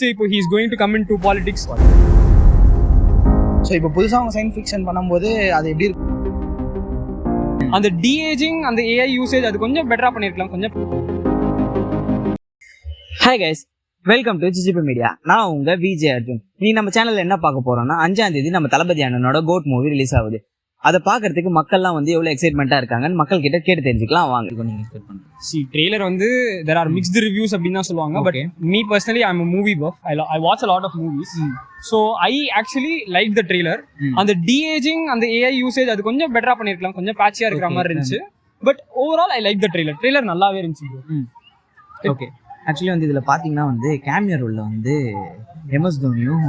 இப்போ he is going to come into politics. So இப்போ புதுசாக அவங்க சயின்ஸ் ஃபிக்ஷன் பண்ணும்போது அது எப்படி இருக்கும்? அந்த de-aging அந்த AI யூசேஜ் அது கொஞ்சம் பெட்டரா பண்ணிருக்கலாம் கொஞ்சம். Hi guys, welcome to GGB media. நான் உங்க விஜய் அர்ஜுன். நீ நம்ம சேனல்ல என்ன பார்க்க போறோம்னா 5ஆம் தேதி நம்ம தளபதி அண்ணனோட கோட் மூவி ரிலீஸ் ஆகுது. அதை பார்க்கறதுக்கு மக்கள்லாம் வந்து எவ்வளவு எக்ஸைட்மெண்ட்டா இருக்காங்கன்னு மக்கள் கிட்ட கேட்டு தெரிஞ்சுக்கலாம். வாங்க நீங்க எக்ஸ்பெக்ட் பண்ணுங்க. ட்ரெய்லர் வந்து there are mixed reviews அப்படின்னு தான் சொல்லுவாங்க. But me personally I'm a movie buff. I watch a lot of movies. So I actually like the trailer. அந்த de-aging அந்த AI யூசேஜ் அது கொஞ்சம் பெட்டரா பண்ணிருக்கலாம் கொஞ்சம் பேட்சியா இருக்கிற மாதிரி இருந்துச்சு. But overall I like the trailer. Trailer நல்லாவே இருந்துச்சு. ஓகே, ஆக்சுவலி வந்து இதில் பார்த்தீங்கன்னா வந்து கேமியோ ரோலில் வந்து MS தோனியும்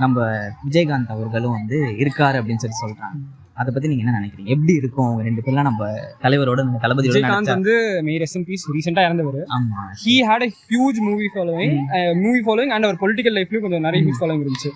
நம்ம விஜயகாந்த் அவர்களும் வந்து இருக்காரு அப்படின்னு சொல்கிறாங்க. அதை பற்றி நீங்கள் என்ன நினைக்கிறீங்க? எப்படி இருக்கும் அவங்க ரெண்டு பேர்லாம் நம்ம தலைவரோட நம்ம தளபதியோட? விஜயகாந்த் வந்து மே ரெஸ்ட் இன் பீஸ் ரீசெண்டாக இறந்தவர். ஆமாம், he had a huge movie following and our political lifeலயும் கொஞ்சம் நிறைய huge following இருந்துச்சு.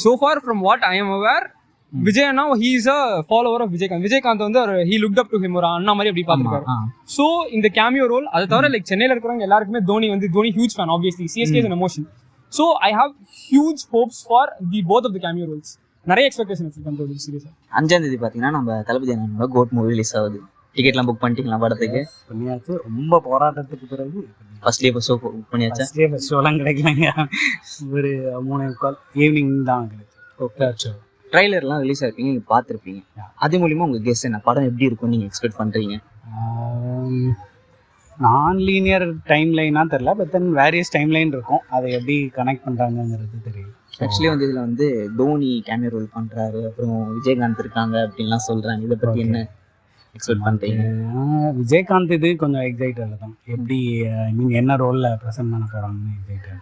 So far from what I am aware, Vijay now he is a follower of Vijayakanth வந்து he looked up to him ஒரு அண்ணா மாதிரி அப்படி பார்த்துருக்காரு. ஸோ இந்த cameo role அதை தவிர லைக் சென்னையில் இருக்கிறவங்க எல்லாருக்குமே Dhoni huge fan. Obviously CSK is an emotion. So I have huge hopes for both of the cameo roles. நிறைய எக்ஸ்பெக்டேஷன் வச்சிருக்கேன் சீரியஸா. 5ஆம் தேதி பார்த்தீங்கன்னா நம்ம தளபதி அண்ணனோட கோட் மூவி ரிலீஸ் ஆகுது. டிக்கெட்லாம் புக் பண்ணிட்டீங்களா? படத்துக்கு பண்ணியாச்சு. ரொம்ப போராட்டத்துக்கு பிறகு ஃபர்ஸ்ட்லேயே இப்போ ஷோ புக் பண்ணியாச்சா? ஃபர்ஸ்ட் ஷோலாம் கிடைக்கலங்க. ஒரு 3:15 ஈவினிங் தான் கிடைச்சு. ஓகே, ட்ரைலர்லாம் ரிலீஸ் ஆகிருப்பீங்க, நீங்கள் பார்த்துருப்பீங்க. அது மூலிமா உங்கள் கெஸ் என்ன? படம் எப்படி இருக்கும் நீங்கள் எக்ஸ்பெக்ட் பண்ணுறீங்க? நான் லீனியர் டைம் லைனாக தெரில, but then various time line இருக்கும். அதை எப்படி கனெக்ட் பண்ணுறாங்கங்கிறது தெரியும். ஆக்சுவலி வந்து இதில் வந்து தோனி கேமியோ ரோல் பண்ணுறாரு, அப்புறம் விஜயகாந்த் இருக்காங்க அப்படின்லாம் சொல்கிறாங்க. இதை பற்றி என்ன எக்ஸ்பெக்ட் பண்ணுறீங்க? விஜயகாந்த் இது கொஞ்சம் எக்ஸைட்டட் தான். எப்படி நீங்கள் என்ன ரோலில் ப்ரெசென்ட் பண்ண போகிறாங்கன்னு எக்ஸைட்டட்.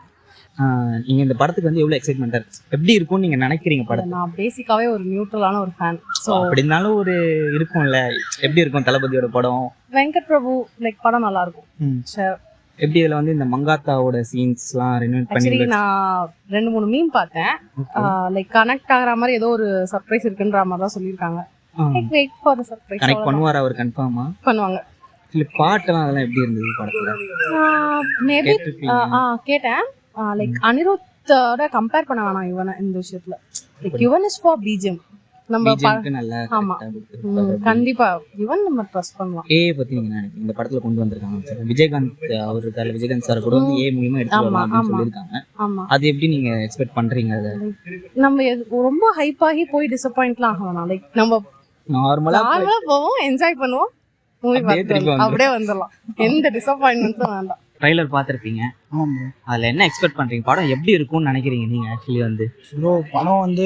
நீங்கள் இந்த படத்துக்கு வந்து எவ்வளோ எக்ஸைட்மெண்ட்டாக இருக்கு? எப்படி இருக்கும்னு நீங்கள் நினைக்கிறீங்க படம்? நான் பேசிக்காவே ஒரு நியூட்ரலான ஒரு ஃபேன். ஸோ அப்படின்னாலும் ஒரு இருக்கும்ல, எப்படி இருக்கும் தளபதியோட படம்? வெங்கட் பிரபு லைக் படம் நல்லா இருக்கும். சரி, எப்படி இதில் வந்து இந்த மங்காத்தாவோட சீன்ஸ்லாம் ரினோவேட் பண்ணி ஆக்சுவலி நான் 2-3 மீம் பார்த்தேன். லைக் கனெக்ட் ஆகிற மாதிரி ஏதோ ஒரு சர்ப்ரைஸ் இருக்குன்ற மாதிரி தான் சொல்லியிருக்காங்க. Wait for the surprise. Connect பண்ணுவார் அவர் கன்ஃபார்மா? பண்ணுவாங்க. இல்லை பாட்டெல்லாம் அதெல்லாம் எப்படி இருந்தது படத்தில்? மேபி கேட்டேன். லைக் அனிருத்தோட கம்பேர் பண்ண வேணாம் இவனை இந்த விஷயத்துல. Like Yuvan is for BGM. நம்ம நல்லா ஆமா கண்டிப்பா யுவன் நம்ம ட்ரஸ்ட் பண்ணலாம். ஏ பத்தி நீங்க நினைக்கிறீங்க? இந்த படத்துல கொண்டு வந்திருக்காங்க விஜயகாந்த் அவர் இருக்காரு, விஜயகாந்த் சார் கூட வந்து ஏ மூலியமா எடுத்துக்கலாம் சொல்லியிருக்காங்க. ஆமா, அது எப்படி நீங்க எக்ஸ்பெக்ட் பண்றீங்க? அதை நம்ம ரொம்ப ஹைப் ஆகி போய் டிசப்பாயிண்ட்லாம் ஆக வேணாம். லைக் நம்ம நார்மலா போவோம், என்ஜாய் பண்ணுவோம், மூவி பார்த்துட்டு அப்படியே வந்துடலாம். எந்த டிசப்பாயின்ட்மெண்ட்ஸும் வேண்டாம். ட்ரைலர் பார்த்துருப்பீங்க, அதில் என்ன எக்ஸ்பெக்ட் பண்ணுறீங்க? படம் எப்படி இருக்கும்னு நினைக்கிறீங்க நீங்கள்? ஆக்சுவலி வந்து படம் வந்து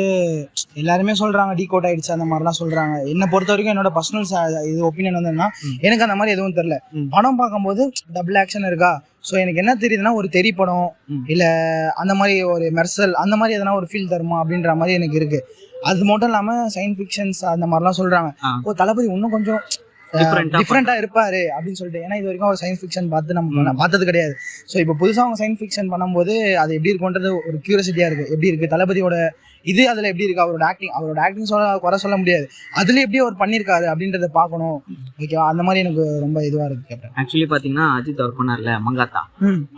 எல்லாருமே சொல்கிறாங்க டீகோட் ஆகிடுச்சு அந்த மாதிரிலாம் சொல்கிறாங்க. என்னை பொறுத்த வரைக்கும் என்னோட பர்சனல் இது ஒப்பீனியன் வந்ததுன்னா எனக்கு அந்த மாதிரி எதுவும் தெரில. படம் பார்க்கும்போது டபுள் ஆக்ஷன் இருக்கா. ஸோ எனக்கு என்ன தெரியுதுன்னா ஒரு தெரி படம் இல்லை அந்த மாதிரி ஒரு மெர்சல் அந்த மாதிரி எதனா ஒரு ஃபீல் தருமா அப்படின்ற மாதிரி எனக்கு இருக்குது. அது மட்டும் இல்லாமல் சயின்ஸ் ஃபிக்ஷன்ஸ் அந்த மாதிரிலாம் சொல்கிறாங்க. ஓ தளபதி இன்னும் கொஞ்சம் டிஃப்ரெண்டா இருப்பாரு அப்படின்னு சொல்லிட்டு. ஏன்னா இது வரைக்கும் ஒரு சயின்ஸ் ஃபிக்ஷன் பார்த்து நம்ம பார்த்தது கிடையாது. ஸோ இப்போ புதுசாக அவங்க சயின்ஸ் ஃபிக்ஷன் பண்ணும்போது அது எப்படி இருக்குன்றது ஒரு கியூரியாசிட்டியா இருக்கு. எப்படி இருக்கு தளபதியோட இது, அதுல எப்படி இருக்கு அவரோட ஆக்டிங் குறை சொல்ல முடியாது. அதுல எப்படி அவர் பண்ணியிருக்காரு அப்படின்றத பார்க்கணும். ஓகேவா? அந்த மாதிரி எனக்கு ரொம்ப இதுவா இருக்கு கேப்டன். ஆக்சுவலி பாத்தீங்கன்னா அஜித் அவர் பண்ணார்ல மங்காத்தா,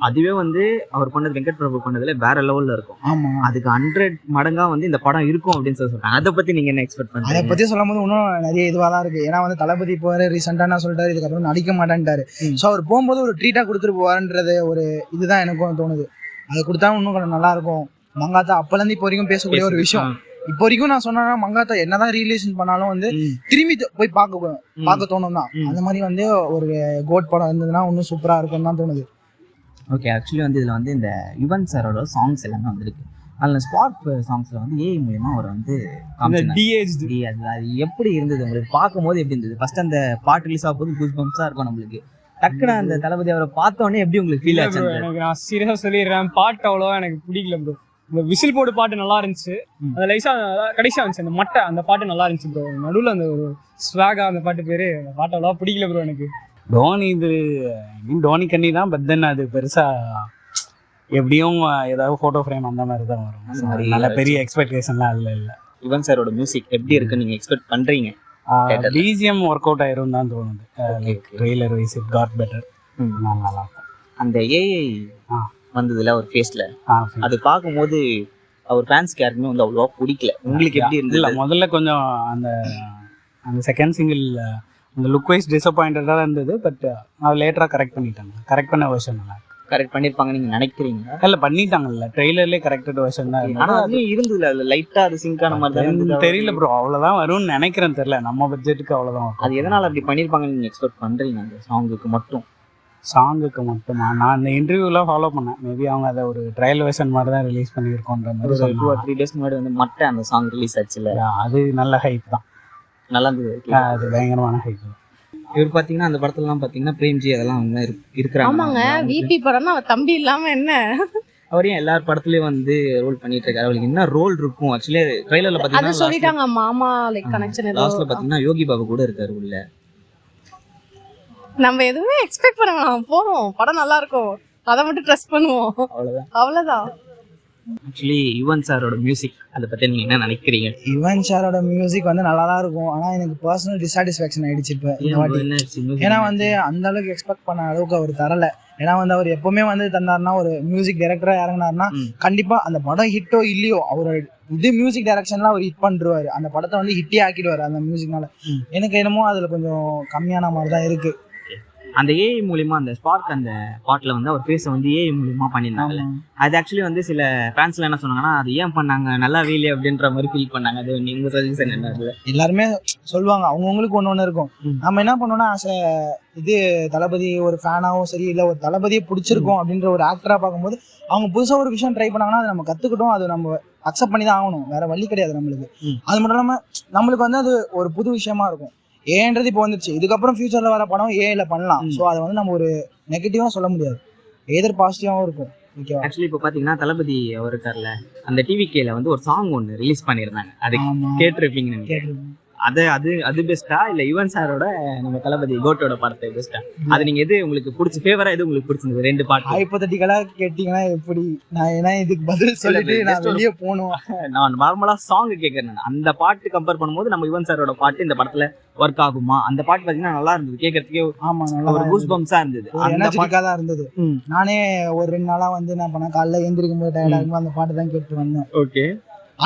அதுவே வந்து அவர் பண்ணது வெங்கட் பிரபு பண்ணதுல வேற லெவல்ல இருக்கும். ஆமா, அதுக்கு 100 மடங்கா வந்து இந்த படம் இருக்கும் அப்படின்னு சொல்றாங்க. அதை பத்தி நீங்க என்ன எக்ஸ்பெக்ட் பண்ணுங்க? அதை பத்தி சொல்லும் போது இன்னும் நிறைய இதுவா தான் இருக்கு. ஏன்னா வந்து தளபதி போவாரு, ரீசெண்டா நான் சொல்லிட்டாரு இதுக்கப்புறம் நடிக்க மாட்டேன்ட்டாரு. ஸோ அவர் போகும்போது ஒரு ட்ரீட்டா கொடுத்துட்டு போவாருன்றது ஒரு இதுதான் எனக்கும் தோணுது. அதை கொடுத்தா இன்னும் கொஞ்சம் நல்லா இருக்கும். மங்காத்தா அப்பலேருந்து இப்போ வரைக்கும் பேசக்கூடிய ஒரு விஷயம். இப்போ வரைக்கும் நான் சொன்னா மங்காத்தா என்னதான் ரீலேஷன் பண்ணாலும் வந்து திரும்பி போய் பார்க்க தோணும் தான். அந்த மாதிரி வந்து ஒரு கோட் படம் இருந்ததுன்னா இன்னும் சூப்பரா இருக்கும் தான் தோணுது. ஓகே, ஆக்சுவலி வந்து இதுல வந்து இந்த யுவன் சாரோட சாங்ஸ் எல்லாமே வந்திருக்கு. அதில் ஸ்பாட் சாங்ஸ்ல வந்து ஏஐ மூலியமா அவர் வந்து அது எப்படி இருந்தது உங்களுக்கு பார்க்கும்போது? எப்படி இருந்தது? ஃபர்ஸ்ட் அந்த பாட்டு ரிலீஸ் ஆகும்போது கூஸ் பம்ப்ஸா இருக்கும் நம்மளுக்கு. டக்குனு அந்த தளபதி அவரை பார்த்தோன்னே எப்படி உங்களுக்கு ஃபீல் ஆச்சு? எனக்கு நான் சீரியஸா சொல்லிடுறேன், பாட்டு அவ்வளோவா எனக்கு பிடிக்கல ப்ரோ. இந்த விசில் போர்டு பாட்டு நல்லா இருந்துச்சு, அந்த லைஸா கடைசியா இருந்துச்சு அந்த மட்டை அந்த பாட்டு நல்லா இருந்துச்சு ப்ரோ. நடுவில் அந்த ஒரு ஸ்வாகா அந்த பாட்டு பேரு, அந்த பாட்டு அவ்வளோவா பிடிக்கல ப்ரோ எனக்கு. தோனி இது தோனி கண்ணி தான், பட் தென் அது பெருசா எப்படியும் ஏதாவது போட்டோ ஃப்ரேம் அந்த மாதிரி தான் வரும். நல்ல பெரிய எக்ஸ்பெக்டேஷன்லாம் அதில் இல்லை. யுவன் சாரோட மியூசிக் எப்படி இருக்குன்னு நீங்க எக்ஸ்பெக்ட் பண்றீங்க? பிஜிஎம் ஒர்க் அவுட் ஆயிரும் தான் தோணுது. Trailer wise it got better. நல்லா இருக்கும். அந்த ஏஐ வந்ததுல ஒரு ஃபேஸ்ல அது பார்க்கும்போது அவர் ஃபேன்ஸ்க்கு யாருக்குமே வந்து அவ்வளோவா பிடிக்கல. உங்களுக்கு எப்படி இருந்தது? இல்லை, முதல்ல கொஞ்சம் அந்த அந்த செகண்ட் சிங்கிள் அந்த லுக் வைஸ் டிசப்பாயிண்டடாக இருந்தது. பட் அது லேட்டராக கரெக்ட் பண்ணிட்டாங்க. கரெக்ட் பண்ண வெர்ஷன் நல்லா கரெக்ட் பண்ணியிருப்பாங்க நீங்க நினைக்கிறீங்க? இல்லை, பண்ணிட்டாங்கல்ல. ட்ரெய்லர்லேயே கரெக்டட் வெர்ஷன் தான் இருந்தது. ஆனால் அதுவும் இருந்ததுல அதில் லைட்டாக அது சிங்கான மாதிரி தான் இருந்தது. தெரியல ப்ரோ, அவ்வளோதான் வரும்னு நினைக்கிறேன். தெரியல, நம்ம பட்ஜெட்டுக்கு அவ்வளோதான். அது எதனால் அப்படி பண்ணியிருப்பாங்கன்னு நீங்கள் எக்ஸ்பெக்ட் பண்ணுறீங்க அந்த சாங்குக்கு மட்டும்? சாங்குக்கு மட்டுமா? நான் அந்த இன்டர்வியூலாம் ஃபாலோ பண்ணேன். மேபி அவங்க அதை ஒரு ட்ரையல் வெர்ஷன் மாதிரி தான் ரிலீஸ் பண்ணியிருக்கோன்ற மாதிரி. 2 or 3 days முன்னாடி வந்து மட்டை அந்த சாங் ரிலீஸ் ஆச்சுல்ல, அது நல்ல ஹைப் தான். நல்லா இருந்தது. அது பயங்கரமான ஹைப் தான். இவர் பார்த்தீங்கன்னா அந்த படத்துலலாம் பார்த்தீங்கன்னா பிரேம்ஜி அதெல்லாம் வந்து இருக்கிறாங்க. ஆமாங்க, விபி படம்னா அவர் தம்பி இல்லாம என்ன? அவர் ஏன் எல்லார் படத்துலயும் வந்து ரோல் பண்ணிட்டு இருக்காரு? அவருக்கு என்ன ரோல் இருக்கும்? ஆக்சுவலி ட்ரைலர்ல அது பாத்தீங்கன்னா சொல்லிட்டாங்க மாமா லைக் கனெக்ஷன் ஏதோ. லாஸ்ட்ல பாத்தீங்கன்னா யோகி பாபு கூட இருக்காரு உள்ள. நம்ம எதுவுமே எக்ஸ்பெக்ட் பண்ண வேணாம், போறோம் படம் நல்லா இருக்கும், அதை மட்டும் ட்ரஸ்ட் பண்ணுவோம், அவ்வளவுதான். ஆக்சுவலி யுவன் சாரோட மியூசிக் அதை பத்தி நீங்க என்ன நினைக்கிறீங்க? யுவன் சாரோட மியூசிக் வந்து நல்லா தான் இருக்கும். ஆனால் எனக்கு பர்சனல் டிசாட்டிஸ்ஃபேக்ஷன் ஆயிடுச்சு இப்போ இந்த வாட்டி. ஏன்னா வந்து அந்த அளவுக்கு எக்ஸ்பெக்ட் பண்ண அளவுக்கு அவர் தரல. ஏன்னா வந்து அவர் எப்பவுமே வந்து தந்தாருன்னா, ஒரு மியூசிக் டைரக்டராக இறங்கினாருன்னா கண்டிப்பாக அந்த படம் ஹிட்டோ இல்லையோ அவரோட இது மியூசிக் டைரக்ஷன்லாம் அவர் ஹிட் பண்ணிடுவார். அந்த படத்தை வந்து ஹிட்டே ஆக்கிடுவார் அந்த மியூசிக்னால. எனக்கு என்னமோ அதில் கொஞ்சம் கம்மியான மாதிரி தான் இருக்குது. அந்த ஏஐ மூலியமா அந்த ஸ்பார்க் அந்த பாட்டில் வந்து அவர் ஃபேஸை வந்து ஏஐ மூலியமா பண்ணியிருந்தாங்கல்ல, அது ஆக்சுவலி வந்து சில ஃபேன்ஸ்ல என்ன சொன்னாங்கன்னா அது ஏன் பண்ணாங்க, நல்லா வேலையே அப்படின்ற மாதிரி ஃபீல் பண்ணாங்க. அது நீங்க சஜஷன் என்ன? எல்லாருமே சொல்லுவாங்க, அவங்கவுங்களுக்கு ஒன்று இருக்கும். நம்ம என்ன பண்ணோம்னா இது தளபதி ஒரு ஃபேனாகவும் சரி, இல்லை ஒரு தளபதியை பிடிச்சிருக்கோம் அப்படின்ற ஒரு ஆக்டராக பார்க்கும்போது அவங்க புதுசாக ஒரு விஷயம் ட்ரை பண்ணாங்கன்னா அதை நம்ம கற்றுக்கிட்டோம், அது நம்ம அக்செப்ட் பண்ணி தான் ஆகணும், வேற வழி கிடையாது நம்மளுக்கு. அது மட்டும் இல்லாமல் நம்மளுக்கு வந்து அது ஒரு புது விஷயமா இருக்கும். ஏன்றது இப்போ வந்துருச்சு, இதுக்கப்புறம் ஃபியூச்சர்ல வர படம் ஏல பண்ணலாம். ஸோ அதை வந்து நம்ம ஒரு நெகட்டிவா சொல்ல முடியாது, ஏதர் பாசிட்டிவாகவும் இருக்கும். ஓகேவா? ஆக்சுவலி இப்போ பார்த்தீங்கன்னா தளபதி அவர் இருக்கார்ல, அந்த டிவிகேல வந்து ஒரு சாங் ஒன்று ரிலீஸ் பண்ணியிருந்தாங்க. அது கேட்டிருப்பீங்கன்னு நினைக்கிறேன். அது பெஸ்ட்டா இல்லை யுவன் சாரோட நம்ம தளபதி கோட்டோட படத்தை பெஸ்ட்டா? அது நீங்க எது உங்களுக்கு பிடிச்ச ஃபேவரா, எது உங்களுக்கு பிடிச்சிருந்தது? 2 பாட்டு ஹைப்போதெட்டிக்கலா கேட்டீங்கன்னா எப்படி? நான் ஏன்னா இதுக்கு பதில் சொல்லிட்டு நான் வெளியே போகணும். நான் நார்மலா சாங் கேட்கறேன். அந்த பாட்டு கம்பேர் பண்ணும்போது நம்ம யுவன் சாரோட பாட்டு இந்த படத்துல ஒர்க் ஆகுமா? அந்த பாட்டு பாத்தீங்கன்னா நல்லா இருந்தது கேட்கறதுக்கே. ஆமா, நல்லா ஒரு கூஸ் பம்ப்ஸா இருந்தது, எனர்ஜெட்டிக்கா தான் இருந்தது. நானே ஒரு 2 நாளா வந்து என்ன பண்ணேன், காலைல எழுந்திருக்கும் போது டயர்டா இருக்கும்போது அந்த பாட்டு தான் கேட்டு வந்தேன். ஓகே.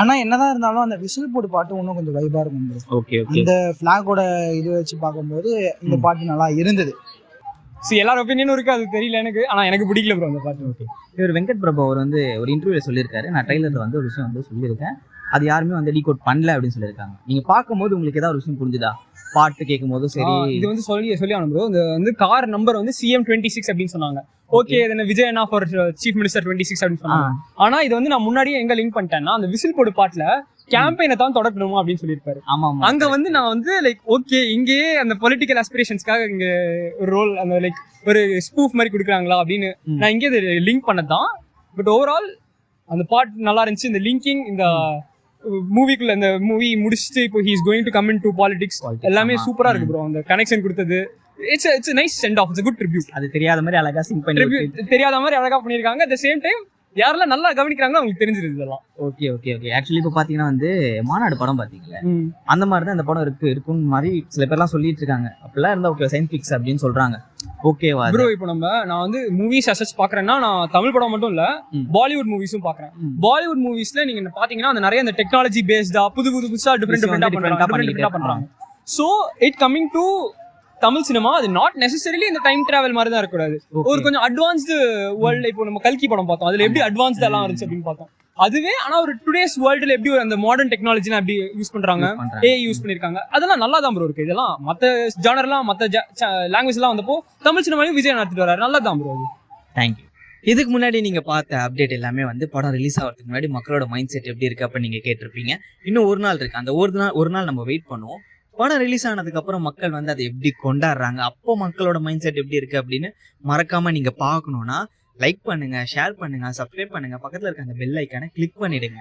ஆனா என்னதான் இருந்தாலும் அந்த விசில் போட்டு பாட்டு இன்னும் கொஞ்சம் வைபா இருக்கும். ஓகே. இந்த ஃபிளாகோட இது வச்சு பார்க்கும்போது இந்த பாட்டு நல்லா இருந்தது. எல்லார் ஒப்பீனியனும் இருக்கு, அது தெரியல எனக்கு. ஆனா எனக்கு பிடிக்கல ப்ரோ அந்த பாட்டு. ஓகே. இவர் வெங்கட் பிரபு அவர் வந்து ஒரு இன்டர்வியூல சொல்லியிருக்காரு, நான் ட்ரைலர்ல வந்து ஒரு விஷயம் வந்து சொல்லியிருக்கேன், அது யாருமே வந்து டீகோட் பண்ணல அப்படின்னு சொல்லியிருக்காங்க. நீங்க பார்க்கும்போது உங்களுக்கு ஏதாவது ஒரு விஷயம் புரிஞ்சுதா? பாட்டு கேட்கும் போது சரி, இது வந்து சொல்லி ஆனோம் ப்ரோ. இந்த வந்து கார் நம்பர் வந்து CM26 அப்படின்னு சொன்னாங்க. ஓகே, இது விஜய் அண்ணா ஃபார் சீஃப் மினிஸ்டர் 26 அப்படின்னு சொன்னாங்க. ஆனா இது வந்து நான் முன்னாடியே எங்க லிங்க் பண்ணிட்டேன்னா, அந்த விசில் போடு பாட்டுல கேம்பெயினை தான் தொடக்கணுமா அப்படின்னு சொல்லியிருப்பாரு. அங்க வந்து நான் வந்து லைக் ஓகே, இங்கேயே அந்த பொலிட்டிக்கல் ஆஸ்பிரேஷன்ஸ்க்காக இங்க ஒரு ரோல், அந்த லைக் ஒரு ஸ்பூஃப் மாதிரி கொடுக்குறாங்களா அப்படின்னு நான் இங்கே லிங்க் பண்ணதான். பட் ஓவரால் அந்த பாட்டு நல்லா இருந்துச்சு. இந்த லிங்கிங், இந்த மூவிக்குள்ள, இந்த மூவி முடிச்சுட்டு இப்போ he is going to come into politics எல்லாமே சூப்பரா இருக்கு ப்ரோ. அந்த கனெக்ஷன் கொடுத்தது, it's a nice send off, it's a good tribute. அது தெரியாத மாதிரி அழகா சிங் பண்ணி, தெரியாத மாதிரி அழகா பண்ணிருக்காங்க. at the same time யாரெல்லாம் நல்லா கவனிக்கிறாங்களோ அவங்களுக்கு தெரிஞ்சிருது இதெல்லாம். ஓகே. ஆக்சுவலி இப்போ பாத்தீங்கன்னா வந்து மாநாடு படம் பாத்தீங்களா, அந்த மாதிரி தான் இந்த படம் இருக்குன்னு மாதிரி சில பேர்லாம் சொல்லிட்டு இருக்காங்க. அப்படிலாம் இருந்தா ஓகே, சயின்ஸ் ஃபிக்ஸ் அப்படின்னு சொல்றாங்க. ஓகேவா ப்ரோ? இப்போ நான் வந்து மூவிஸ் அசஸ் பாக்குறேன்னா, நான் தமிழ் படம் மட்டும் இல்ல பாலிவுட் மூவிஸும் பாக்குறேன். பாலிவுட் மூவிஸ்ல நீங்க பாத்தீங்கன்னா அந்த நிறைய இந்த டெக்னாலஜி பேஸ்டா புதுசா டிஃபரெண்டா பண்றாங்க. So it coming to Tamil cinema, அது நாட் நெசசரிலி இந்த டைம் டிராவல் மாதிரி தான் இருக்கக்கூடாது. ஒரு கொஞ்சம் அட்வான்ஸ்டு வேர்ல்டு. இப்போ நம்ம கல்கி படம் பார்த்தோம், அதுல எப்படி அட்வான்ஸ்ட் எல்லாம் இருந்துச்சு அப்படின்னு பார்த்தோம். அதுவே ஆனா ஒரு டுடேஸ் வேர்ல்டுல எப்படி ஒரு அந்த மாடர்ன் டெக்னாலஜினா எப்படி யூஸ் பண்றாங்க, ஏஐ யூஸ் பண்ணிருக்காங்க, அதெல்லாம் நல்லா தான் ப்ரோ இருக்கு. இதெல்லாம் மத்த ஜானர்லாம் மத்த லாங்குவேஜ் எல்லாம் வந்தப்போ தமிழ் சினிமாலையும் விஜய் நடத்திட்டு வராரு, நல்லா தான் ப்ரோ அது. தேங்க்யூ. இதுக்கு முன்னாடி நீங்க பார்த்த அப்டேட் எல்லாமே வந்து படம் ரிலீஸ் ஆகிறதுக்கு முன்னாடி மக்களோட மைண்ட் செட் எப்படி இருக்கு அப்ப நீங்க கேட்டிருப்பீங்க. இன்னும் ஒரு நாள் இருக்கு, அந்த ஒரு நாள் நம்ம வெயிட் பண்ணுவோம். படம் ரிலீஸ் ஆனதுக்கு அப்புறம் மக்கள் வந்து அதை எப்படி கொண்டாடுறாங்க, அப்போ மக்களோட மைண்ட் செட் எப்படி இருக்கு அப்படின்னு மறக்காம நீங்க பார்க்கணும்னா லைக் பண்ணுங்க, ஷேர் பண்ணுங்க, சப்ஸ்கிரைப் பண்ணுங்க, பக்கத்துல இருக்க அந்த பெல் ஐக்கானை கிளிக் பண்ணிடுங்க.